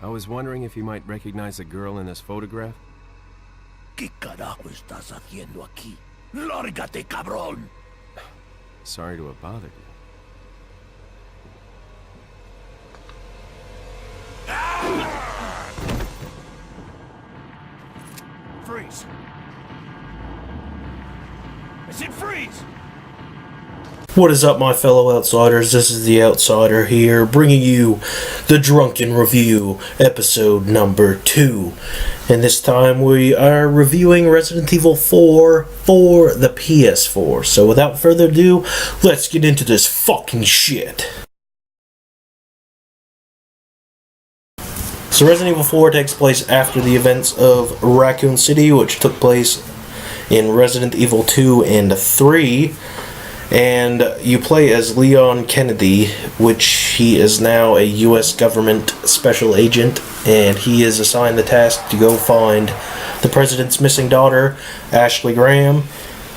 I was wondering if you might recognize the girl in this photograph? ¿Qué carajo estás haciendo aquí? ¡Lárgate, cabrón! Sorry to have bothered you. Freeze! I said freeze! What is up, my fellow outsiders? This is the Outsider here, bringing you the Drunken Review, episode number 2. And this time we are reviewing Resident Evil 4 for the PS4. So without further ado, let's get into this fucking shit. So Resident Evil 4 takes place after the events of Raccoon City, which took place in Resident Evil 2 and 3. And you play as Leon Kennedy, which he is now a U.S. government special agent, and he is assigned the task to go find the president's missing daughter, Ashley Graham,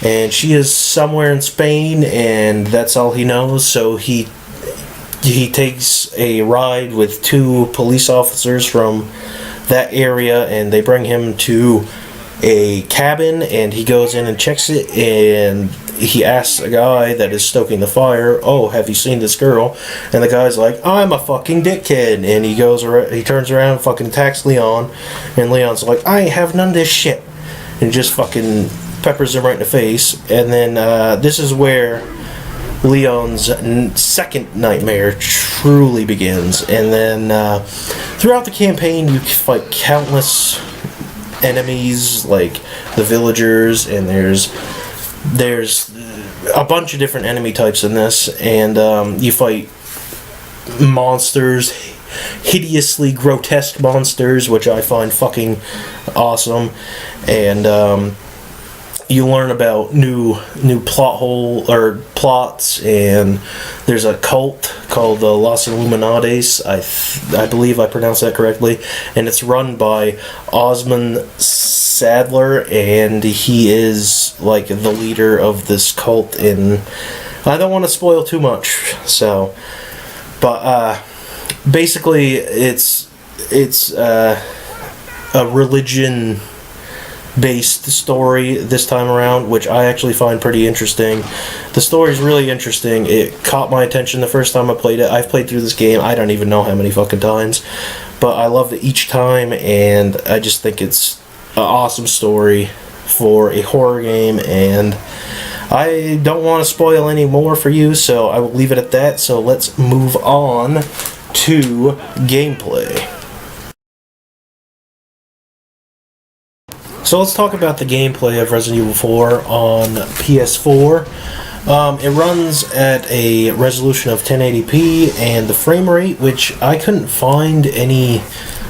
and she is somewhere in Spain, and that's all he knows. So he takes a ride with 2 police officers from that area, and they bring him to a cabin, and he goes in and checks it, and he asks a guy that is stoking the fire, "Oh, have you seen this girl?" And the guy's like, "I'm a fucking dickhead." And he turns around and fucking attacks Leon, and Leon's like, "I ain't have none of this shit," and just fucking peppers him right in the face. And then this is where Leon's second nightmare truly begins. And then throughout the campaign, you fight countless enemies like the villagers, and there's a bunch of different enemy types in this, and you fight monsters, hideously grotesque monsters, which I find fucking awesome. And you learn about new plots, and there's a cult called the Los Illuminates. I believe I pronounced that correctly, and it's run by Osmond Sadler, and he is like the leader of this cult. And I don't want to spoil too much, but basically it's a religion based story this time around, which I actually find pretty interesting. The story is really interesting. It caught my attention the first time I played it. I've played through this game I don't even know how many fucking times, but I loved it each time, and I just think it's an awesome story for a horror game, and I don't want to spoil any more for you, so I will leave it at that. So let's move on to gameplay. So let's talk about the gameplay of Resident Evil 4 on PS4. It runs at a resolution of 1080p, and the frame rate, which I couldn't find any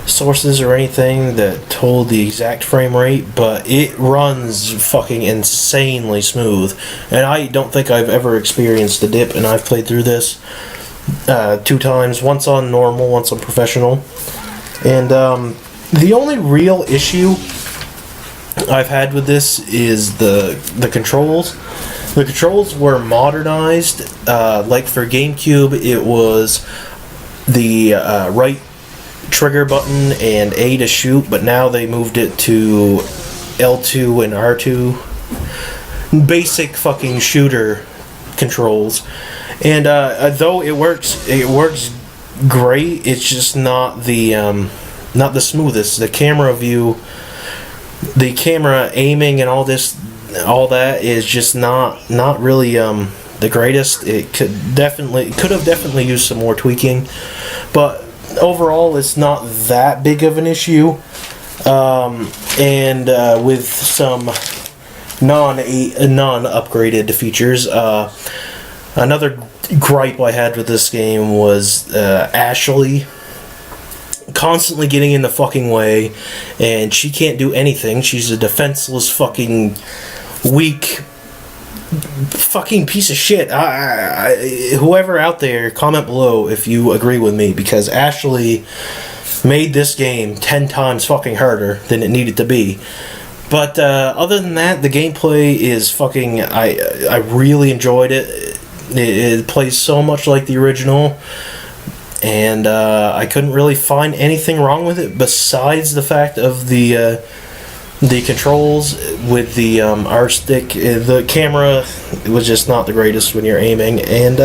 sources or anything that told the exact frame rate, but it runs fucking insanely smooth. And I don't think I've ever experienced a dip, and I've played through this 2 times, once on normal, once on professional. And the only real issue I've had with this is the controls. The controls were modernized. Like for GameCube, it was the right trigger button and A to shoot, but now they moved it to L2 and R2. Basic fucking shooter controls. And though it works great. It's just not the smoothest. The camera view, the camera aiming and all that is just not really the greatest. It could have definitely used some more tweaking, but overall it's not that big of an issue. And with some non-upgraded features, another gripe I had with this game was Ashley constantly getting in the fucking way, and she can't do anything. She's a defenseless fucking weak fucking piece of shit. Whoever out there, comment below if you agree with me, because Ashley made this game 10 times fucking harder than it needed to be. But other than that, the gameplay is fucking, I really enjoyed it. It plays so much like the original. and I couldn't really find anything wrong with it besides the fact of the controls with the R stick. The camera was just not the greatest when you're aiming, and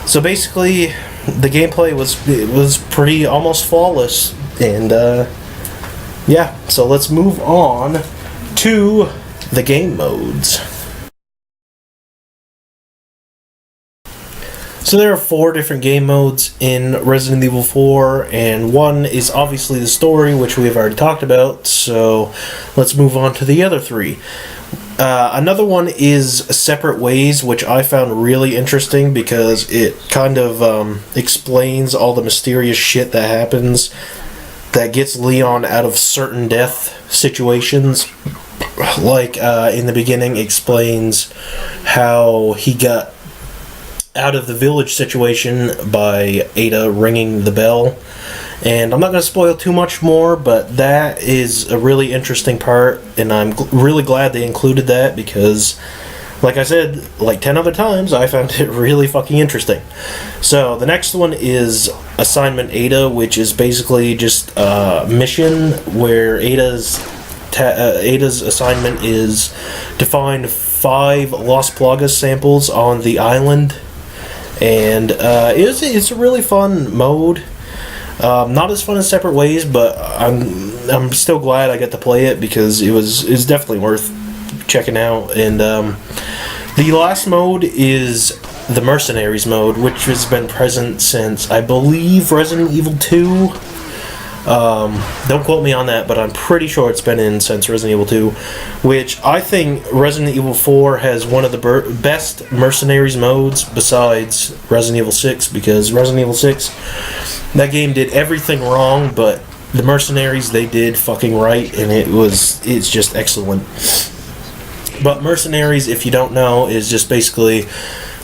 so basically the gameplay was pretty almost flawless, and yeah, so let's move on to the game modes. So there are 4 different game modes in Resident Evil 4, and one is obviously the story, which we've already talked about, so let's move on to the other 3. Another one is Separate Ways, which I found really interesting because it kind of explains all the mysterious shit that happens that gets Leon out of certain death situations. Like, in the beginning, explains how he got out of the village situation by Ada ringing the bell. And I'm not going to spoil too much more, but that is a really interesting part, and I'm really glad they included that because, like I said, like 10 other times, I found it really fucking interesting. So, the next one is Assignment Ada, which is basically just a mission where Ada's assignment is to find 5 Las Plagas samples on the island. And it's a really fun mode. Not as fun as Separate Ways, but I'm still glad I got to play it because it's definitely worth checking out. And the last mode is the Mercenaries mode, which has been present since, I believe, Resident Evil 2. Don't quote me on that, but I'm pretty sure it's been in since Resident Evil 2, which I think Resident Evil 4 has one of the best Mercenaries modes besides Resident Evil 6, because Resident Evil 6, that game did everything wrong, but the Mercenaries, they did fucking right, and it's just excellent. But Mercenaries, if you don't know, is just basically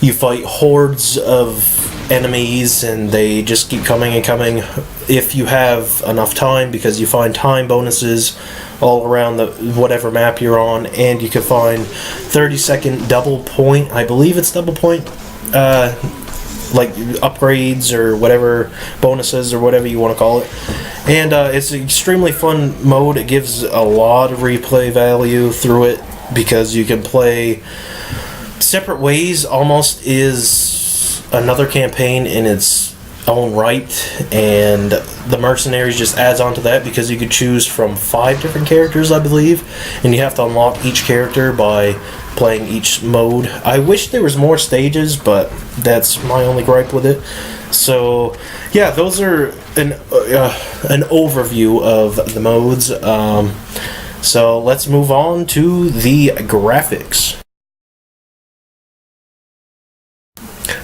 you fight hordes of enemies, and they just keep coming and coming if you have enough time, because you find time bonuses all around the whatever map you're on, and you can find 30-second double point, I believe it's double point, like upgrades or whatever, bonuses or whatever you want to call it. And it's an extremely fun mode. It gives a lot of replay value through it because you can play Separate Ways. Almost is another campaign in its own right, and the Mercenaries just adds on to that because you could choose from 5 different characters, I believe, and you have to unlock each character by playing each mode. I wish there was more stages, but that's my only gripe with it. So yeah, those are an overview of the modes. So let's move on to the graphics.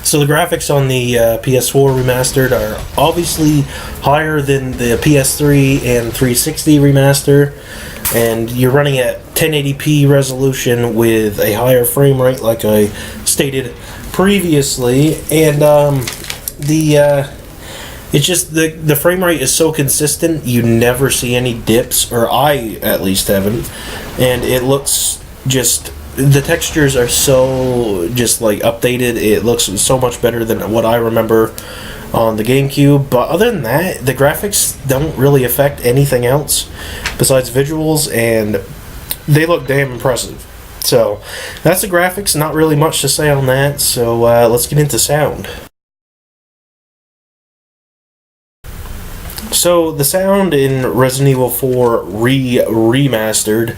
So the graphics on the PS4 Remastered are obviously higher than the PS3 and 360 Remaster, and you're running at 1080p resolution with a higher frame rate, like I stated previously, and it's just the frame rate is so consistent, you never see any dips, or I at least haven't, and it looks just... The textures are so just like updated. It looks so much better than what I remember on the GameCube. But other than that, the graphics don't really affect anything else besides visuals, and they look damn impressive. So that's the graphics. Not really much to say on that. So let's get into sound. So the sound in Resident Evil 4 Remastered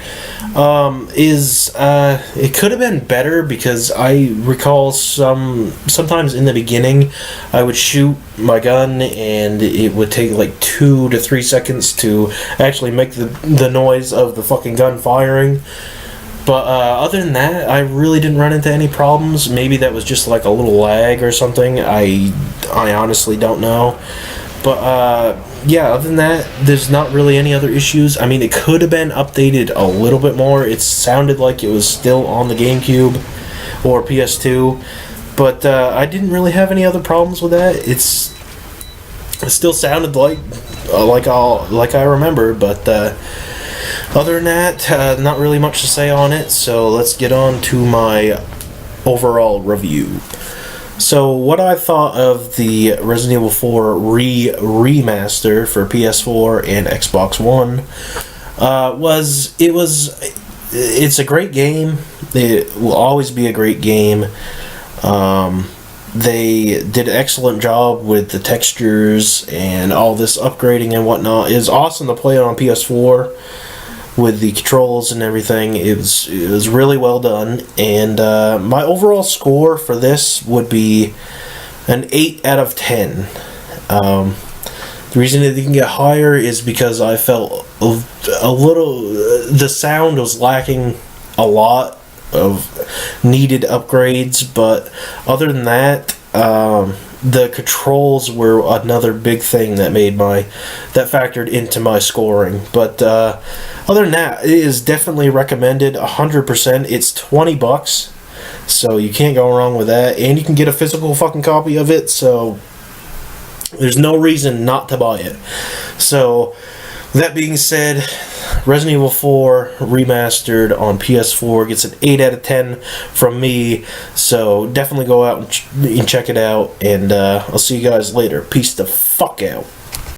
is it could have been better, because I recall sometimes in the beginning I would shoot my gun and it would take like 2 to 3 seconds to actually make the noise of the fucking gun firing. But other than that, I really didn't run into any problems. Maybe that was just like a little lag or something. I honestly don't know. But yeah, other than that, there's not really any other issues. I mean, it could have been updated a little bit more. It sounded like it was still on the GameCube or PS2, but I didn't really have any other problems with that. It still sounded like I remember, but other than that, not really much to say on it. So let's get on to my overall review. So what I thought of the Resident Evil 4 Re Master for PS4 and Xbox One it's a great game. It will always be a great game. They did an excellent job with the textures and all this upgrading and whatnot. It was awesome to play on PS4 with the controls and everything. It was really well done. And my overall score for this would be an 8 out of 10. The reason that it can get higher is because I felt a little... the sound was lacking a lot of needed upgrades, but other than that, the controls were another big thing that factored into my scoring. But other than that, it is definitely recommended 100%. It's $20, so you can't go wrong with that, and you can get a physical fucking copy of it, so there's no reason not to buy it. So that being said, Resident Evil 4 Remastered on PS4 gets an 8 out of 10 from me. So definitely go out and check it out. And I'll see you guys later. Peace the fuck out.